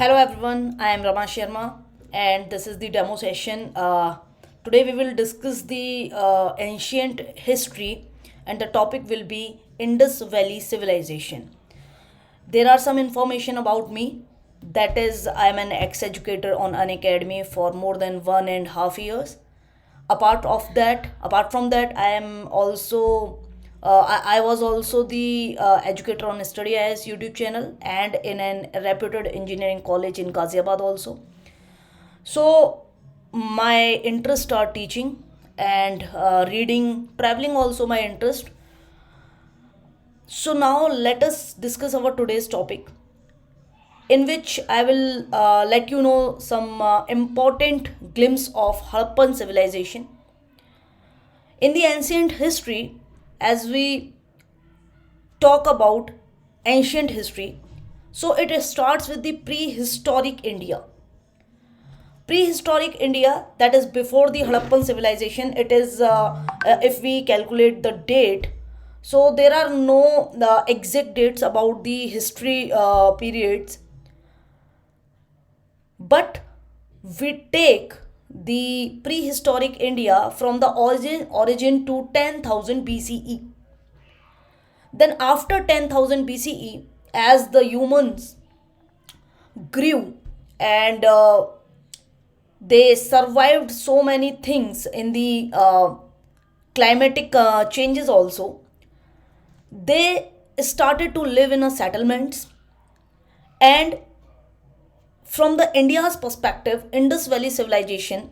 Hello everyone, I am Rama Sharma and this is the demo session. Today we will discuss the ancient history and the topic will be Indus Valley Civilization. There are some information about me. That is, I am an ex-educator on an academy for more than 1.5 years. Apart from that, I am also I was also the educator on Study IS YouTube channel and in an reputed engineering college in Ghaziabad also. So my interests are teaching and reading, traveling also my interest. So now let us discuss our today's topic, in which I will let you know some important glimpse of Harappan civilization. In the ancient history, as we talk about ancient history, so it starts with the prehistoric India. Prehistoric India, that is before the Harappan civilization, it is, if we calculate the date, so there are no exact dates about the history periods, but we take the prehistoric India from the origin to 10,000 BCE. Then after 10,000 BCE, as the humans grew and they survived so many things in the climatic changes also, they started to live in a settlements. And from the India's perspective, Indus Valley civilization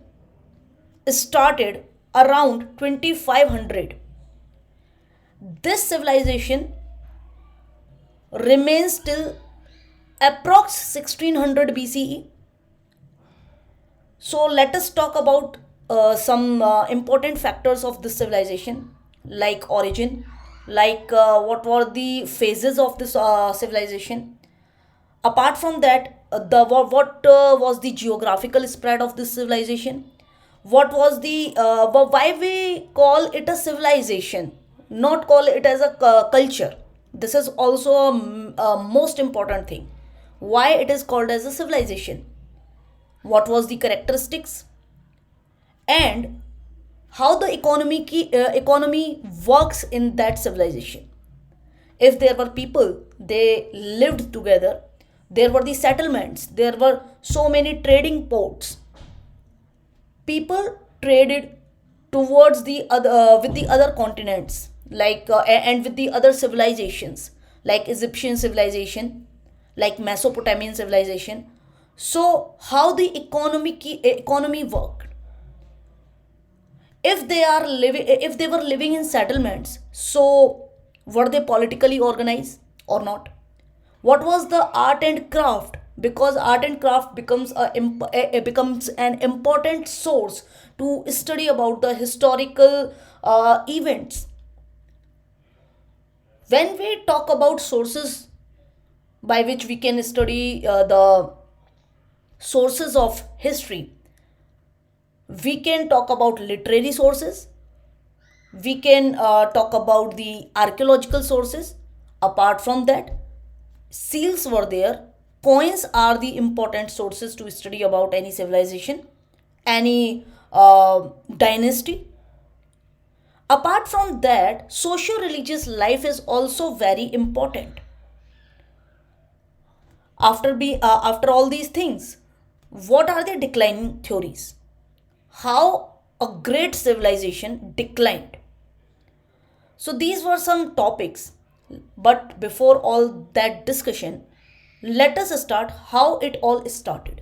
started around 2500. This civilization remains till approx 1600 BCE. So let us talk about some important factors of this civilization, like origin, like what were the phases of this civilization. Apart from that, the what was the geographical spread of this civilization? What was the why we call it a civilization, not call it as a culture? This is also a most important thing. Why it is called as a civilization? What was the characteristics, and how the economy works in that civilization? If there were people, they lived together, there were the settlements, there were so many trading ports, people traded towards the other with the other continents, like and with the other civilizations like Egyptian civilization, like Mesopotamian civilization. So how the economy worked? If they were living in settlements, so were they politically organized or not? What was the art and craft? Because art and craft becomes an important source to study about the historical events. When we talk about sources by which we can study the sources of history, we can talk about literary sources, we can talk about the archaeological sources. Apart from that, seals were there. Coins are the important sources to study about any civilization, any dynasty. Apart from that, socio-religious life is also very important. After all these things, what are the declining theories? How a great civilization declined. So these were some topics. But before all that discussion, let us start how it all started.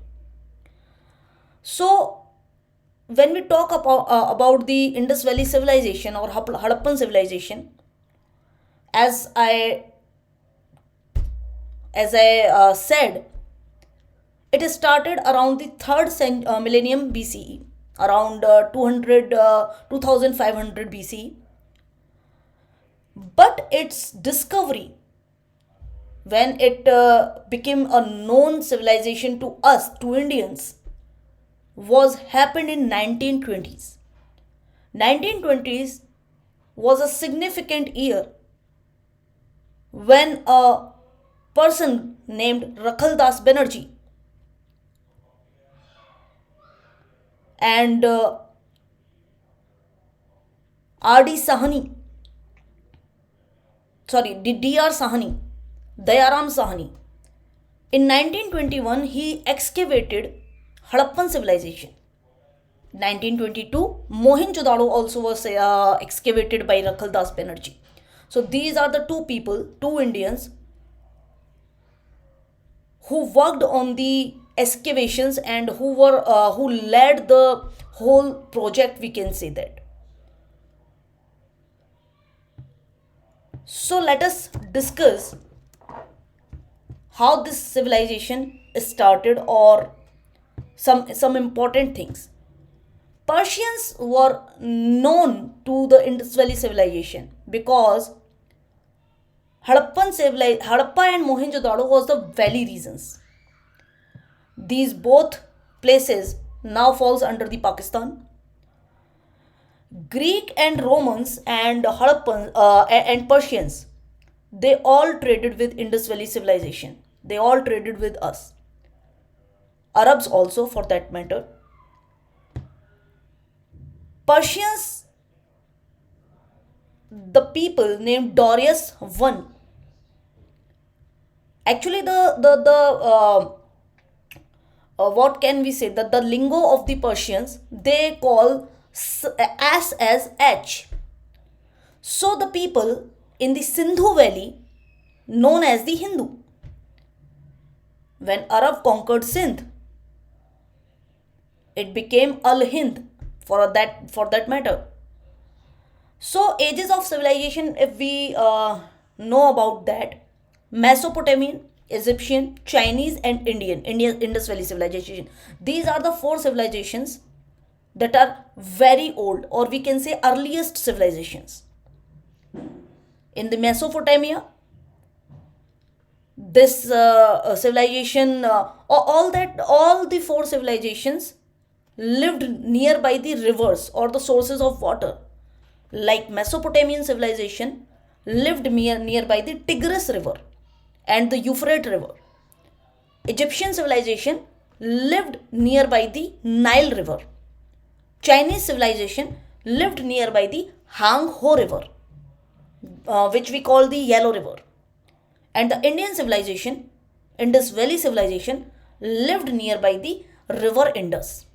So when we talk about the Indus Valley civilization or Harappan civilization, as I said, it started around the millennium BCE, around 2500 BCE. But its discovery, when it became a known civilization to us, to Indians, was happened in 1920s. 1920s was a significant year when a person named Rakhal Das Banerjee and R.D. Sahani, sorry, D.R. Sahani, Dayaram Sahani. In 1921, he excavated Harappan civilization. 1922, Mohenjo-daro also was excavated by Rakhal Das Banerjee. So these are the two people, two Indians, who worked on the excavations and who led the whole project, we can say that. So let us discuss how this civilization started, or some important things. Persians were known to the Indus Valley civilization because Harappa and Mohenjo-daro was the valley regions. These both places now falls under the Pakistan. Greek and Romans and Harappan and Persians, they all traded with Indus Valley civilization. They all traded with us. Arabs also, for that matter. Persians, the people named Darius I. Actually, what can we say, that the lingo of the Persians, they call S as H. So the people in the Sindhu valley known as the Hindu. When Arab conquered Sindh, it became Al Hind, for that matter. So ages of civilization, if we know about that: Mesopotamian, Egyptian, Chinese, and Indian Indus Valley civilization. These are the four civilizations that are very old, or we can say earliest civilizations. In the Mesopotamia, this civilization, all the four civilizations lived nearby the rivers or the sources of water. Like Mesopotamian civilization lived nearby the Tigris River and the Euphrates River. Egyptian civilization lived nearby the Nile River. Chinese civilization lived nearby the Hang Ho River, which we call the Yellow River. And the Indian civilization, Indus Valley civilization, lived nearby the River Indus.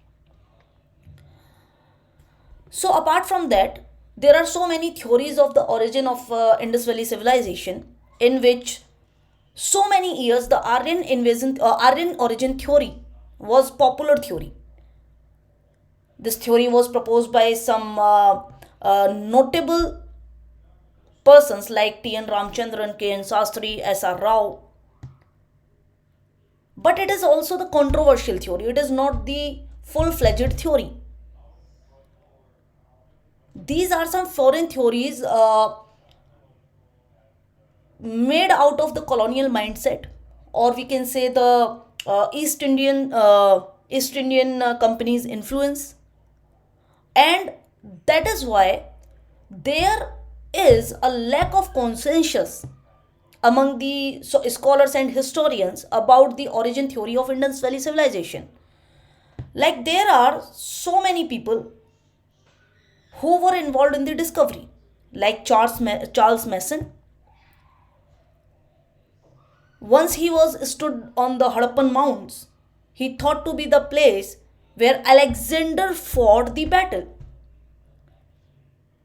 So apart from that, there are so many theories of the origin of Indus Valley civilization, in which so many years the Aryan origin theory was popular theory. This theory was proposed by some notable persons like T.N. Ramchandran, K.N. Sastry, S.R. Rao. But it is also the controversial theory. It is not the full-fledged theory. These are some foreign theories made out of the colonial mindset, or we can say the East Indian company's influence, and that is why there is a lack of consensus among the scholars and historians about the origin theory of Indus Valley civilization. Like, there are so many people who were involved in the discovery, like Charles Mason. Once he was stood on the Harappan mounds, he thought to be the place where Alexander fought the battle.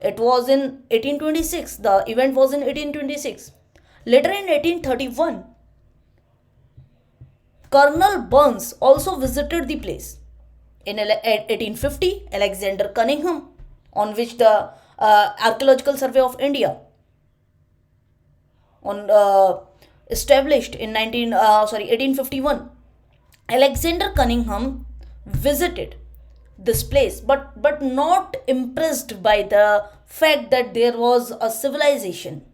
It was in 1826. The event was in 1826. Later in 1831, Colonel Burns also visited the place. In 1850, Alexander Cunningham, on which the Archaeological Survey of India established in 1851, Alexander Cunningham visited this place, but not impressed by the fact that there was a civilization.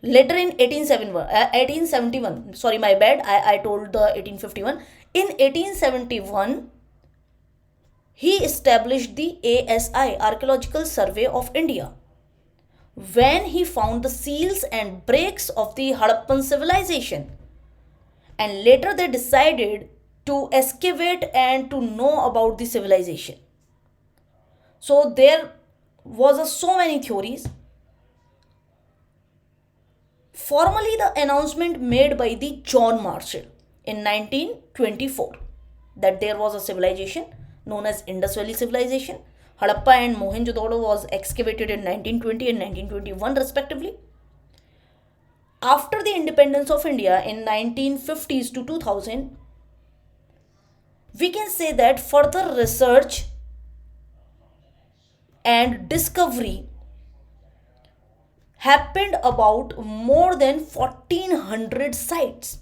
Later in 1871, sorry, my bad, I told the 1851. In 1871, he established the ASI, Archaeological Survey of India, when he found the seals and breaks of the Harappan civilization. And later they decided to excavate and to know about the civilization. So there was so many theories. Formally, the announcement made by the John Marshall in 1924 that there was a civilization known as Indus Valley Civilization. Harappa and Mohenjo-daro was excavated in 1920 and 1921 respectively. After the independence of India in 1950s to 2000, we can say that further research and discovery happened about more than 1400 sites.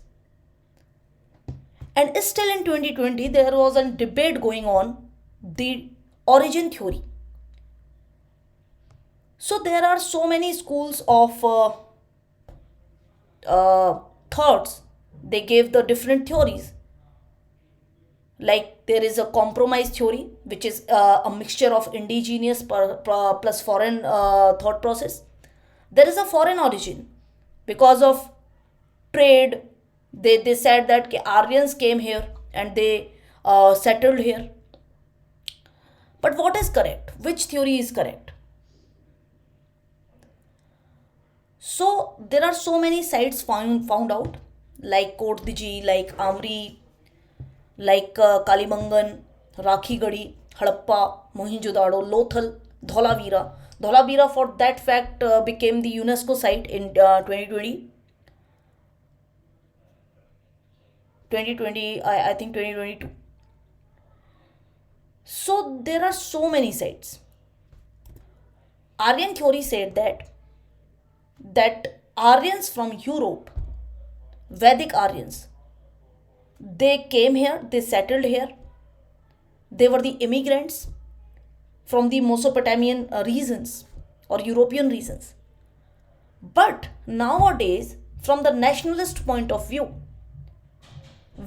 And still in 2020, there was a debate going on the origin theory. So there are so many schools of thoughts. They gave the different theories. Like there is a compromise theory, which is a mixture of indigenous plus foreign thought process. There is a foreign origin because of trade. They said that Aryans came here and they settled here. But what is correct? Which theory is correct? So there are so many sites found out, like Kotdiji, like Amri, like Kalibangan, Rakhigadi, Harappa, Mohenjo-daro, Lothal, Dholavira. Dholavira, for that fact, became the UNESCO site in 2020, I think 2022. So there are so many sites. Aryan theory said that Aryans from Europe, Vedic Aryans, they came here, they settled here. They were the immigrants from the Mesopotamian regions or European regions. But nowadays, from the nationalist point of view,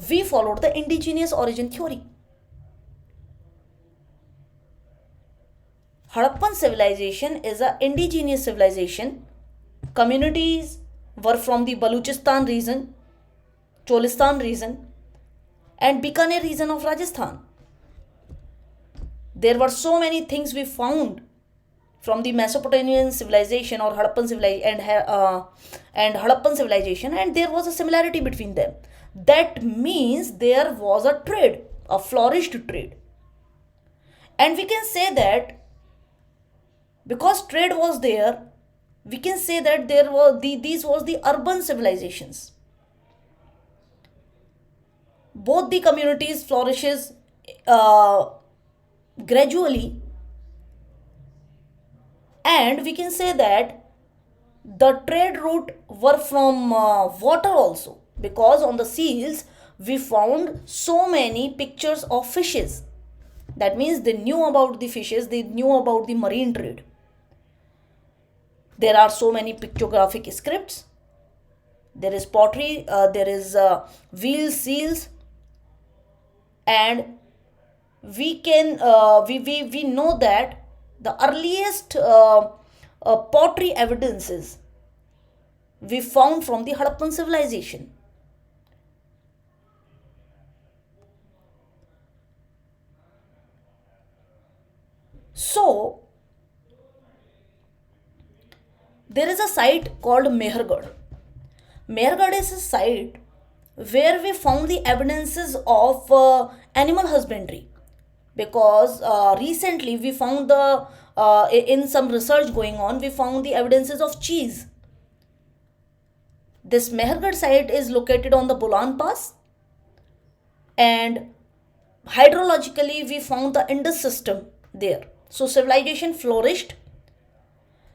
we followed the indigenous origin theory. Harappan civilization is an indigenous civilization. Communities were from the Baluchistan region, Cholistan region, and Bikaner region of Rajasthan. There were so many things we found from the Mesopotamian civilization or Harappan civilization and Harappan civilization, and there was a similarity between them. That means there was a trade, a flourished trade, and we can say that because trade was there, we can say that these was the urban civilizations. Both the communities flourishes gradually, and we can say that the trade route were from water also, because on the seals we found so many pictures of fishes. That means they knew about the fishes, they knew about the marine trade. There are so many pictographic scripts. There is pottery, there is wheel seals, and we know that the earliest pottery evidences we found from the Harappan civilization. So there is a site called Mehergarh. Mehergarh is a site where we found the evidences of animal husbandry, because recently we found in some research going on, we found the evidences of cheese. This Mehergarh site is located on the Bolan Pass, and hydrologically we found the Indus system there. So civilization flourished.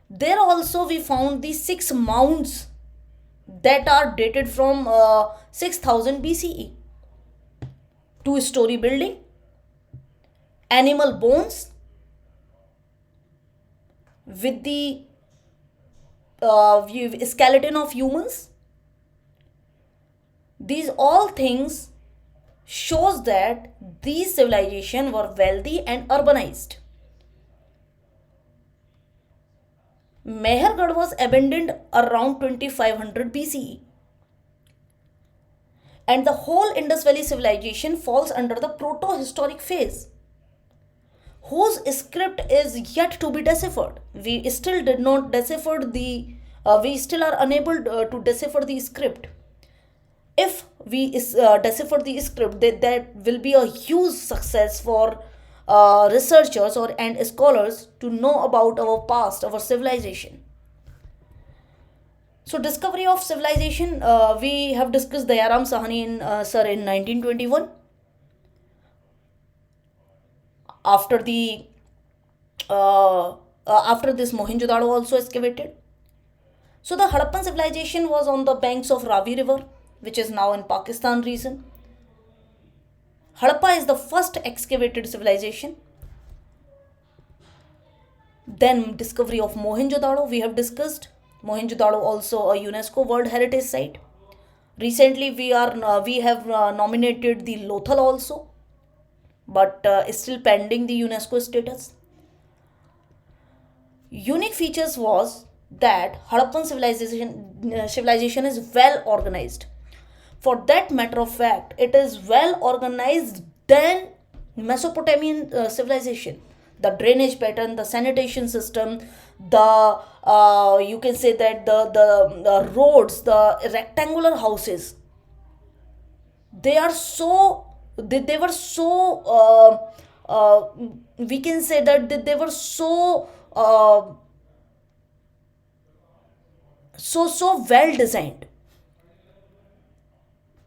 There also we found the 6 mounds that are dated from 6000 BCE. Two-story building, animal bones with the skeleton of humans. These all things shows that these civilizations were wealthy and urbanized. Mehergarh was abandoned around 2500 BCE. And the whole Indus Valley civilization falls under the proto-historic phase, whose script is yet to be deciphered. We still did not decipher the, we still are unable to decipher the script. If we decipher the script, that will be a huge success for researchers or and scholars to know about our past, our civilization. So, discovery of civilization, we have discussed Dayaram Sahani sir in 1921. After the after this, Mohenjo-daro also excavated. So the Harappan civilization was on the banks of Ravi River, which is now in Pakistan region. Harappa is the first excavated civilization. Then discovery of Mohenjo-daro we have discussed. Mohenjo-daro also a UNESCO World Heritage Site. Recently we have nominated the Lothal also, but still pending the UNESCO status. Unique features was that Harappan civilization is well organized. For that matter of fact, it is well organized than Mesopotamian civilization. The drainage pattern, the sanitation system, the you can say that the roads, the rectangular houses, they are so they were so we can say that they were so so well designed.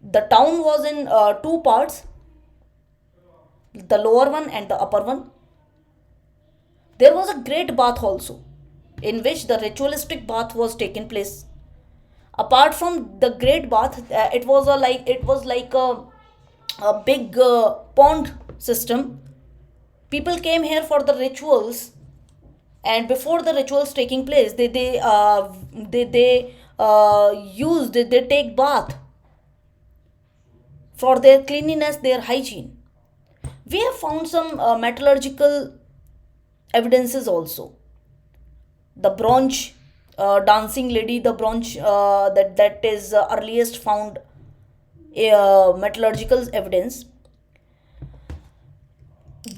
The town was in two parts, the lower one and the upper one. There was a great bath also, in which the ritualistic bath was taken place. Apart from the great bath, it was like a big pond system. People came here for the rituals, and before the rituals taking place, they use they take bath for their cleanliness, their hygiene. We have found some metallurgical evidences also. The bronze dancing lady, the bronze that is earliest found metallurgical evidence.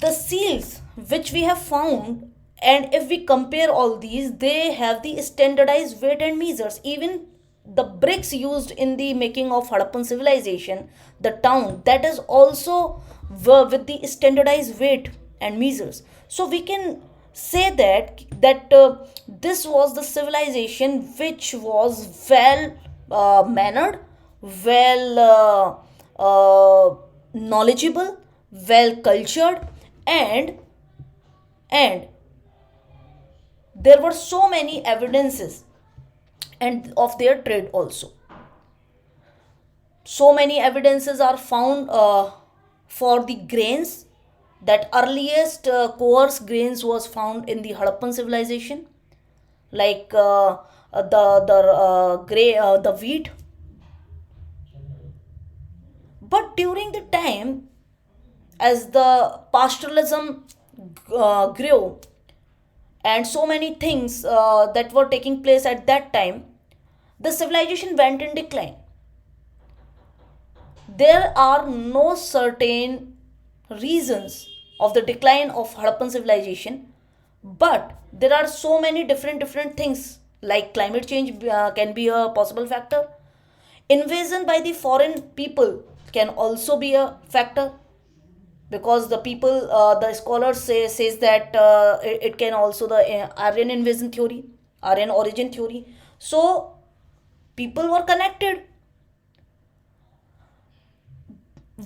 The seals which we have found, and if we compare all these, they have the standardized weight and measures. Even the bricks used in the making of Harappan civilization, the town, that is also with the standardized weight and measures. So we can say that this was the civilization which was well mannered, well knowledgeable, well cultured, and and there were so many evidences and of their trade also. So many evidences are found for the grains. That earliest coarse grains was found in the Harappan civilization, like the gray the wheat. But during the time, as the pastoralism grew, and so many things that were taking place at that time, the civilization went in decline. There are no certain reasons of the decline of Harappan civilization, but there are so many different things, like climate change can be a possible factor. Invasion by the foreign people can also be a factor, because the people the scholars says that it can also the Aryan invasion theory, Aryan origin theory. So people were connected.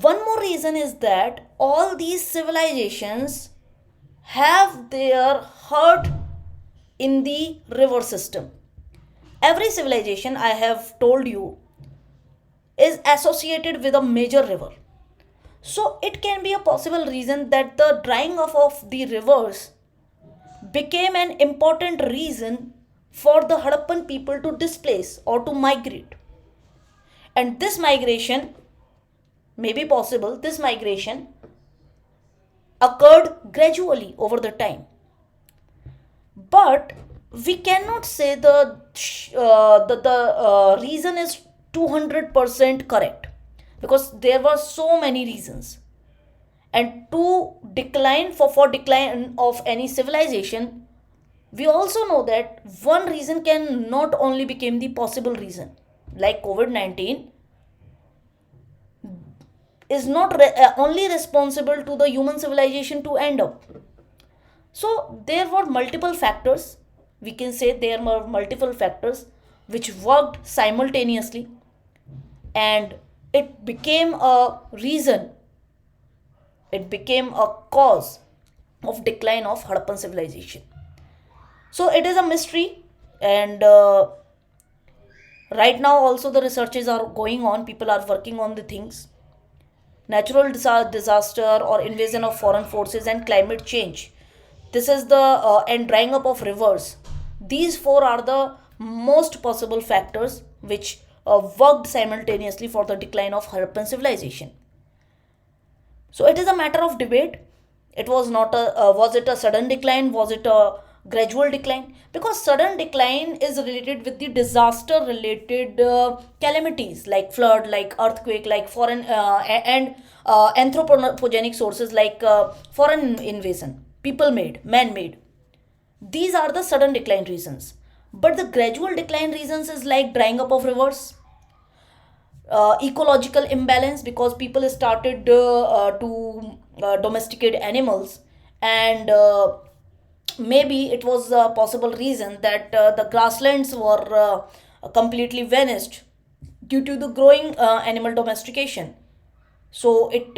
One more reason is that all these civilizations have their heart in the river system. Every civilization, I have told you, is associated with a major river. So it can be a possible reason that the drying up of the rivers became an important reason for the Harappan people to displace or to migrate. And this migration may be possible, this migration occurred gradually over the time. But we cannot say the reason is 200% correct. because there were so many reasons. And to decline, for decline of any civilization, we also know that one reason can not only become the possible reason, like COVID-19 is not only responsible to the human civilization to end up. So there were multiple factors. We can say there were multiple factors which worked simultaneously, and it became a reason, it became a cause of decline of Harappan civilization. So it is a mystery, and right now also the researches are going on, people are working on the things. Natural disaster or invasion of foreign forces and climate change, this is the and drying up of rivers, these four are the most possible factors which worked simultaneously for the decline of Harappan civilization. So it is a matter of debate. It was not a was it a sudden decline, was it a gradual decline? Because sudden decline is related with the disaster related calamities like flood, like earthquake, like foreign and anthropogenic sources like foreign invasion, people made, man made. These are the sudden decline reasons. But the gradual decline reasons is like drying up of rivers, ecological imbalance because people started to domesticate animals, and maybe it was a possible reason that the grasslands were completely vanished due to the growing animal domestication. So it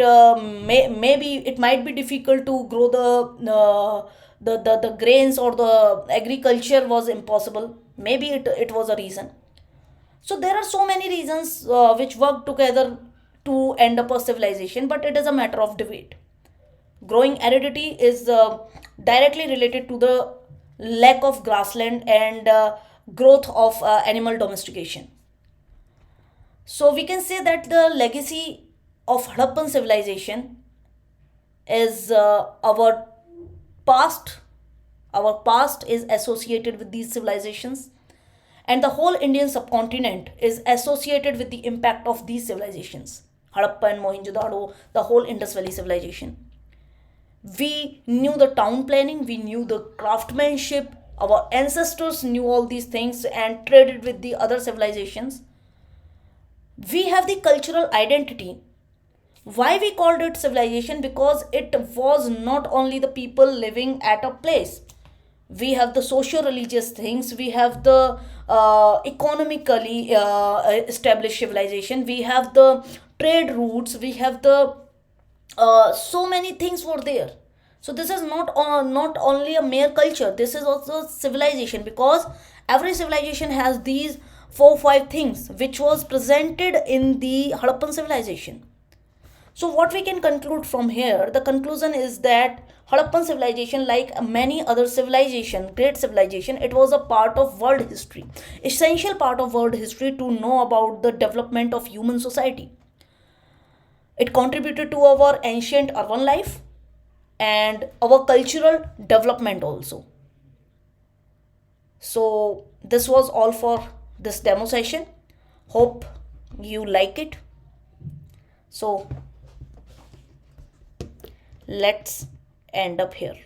maybe it might be difficult to grow the grains, or the agriculture was impossible, maybe it was a reason. So there are so many reasons which work together to end up a civilization, but it is a matter of debate. Growing aridity is directly related to the lack of grassland and growth of animal domestication. So we can say that the legacy of Harappan civilization is our past. Our past is associated with these civilizations, and the whole Indian subcontinent is associated with the impact of these civilizations. Harappa and Mohenjo-daro, the whole Indus Valley civilization. We knew the town planning, we knew the craftsmanship, our ancestors knew all these things and traded with the other civilizations. We have the cultural identity. Why we called it civilization? Because it was not only the people living at a place. We have the socio religious things, we have the economically established civilization, we have the trade routes, we have the so many things were there. So this is not only a mere culture, this is also civilization, because every civilization has these 4 5 things which was presented in the Harappan civilization. So what we can conclude from here, the conclusion is that Harappan civilization, like many other civilization, great civilization, it was a part of world history, essential part of world history to know about the development of human society. It contributed to our ancient urban life and our cultural development also. So this was all for this demo session. Hope you like it. So let's end up here.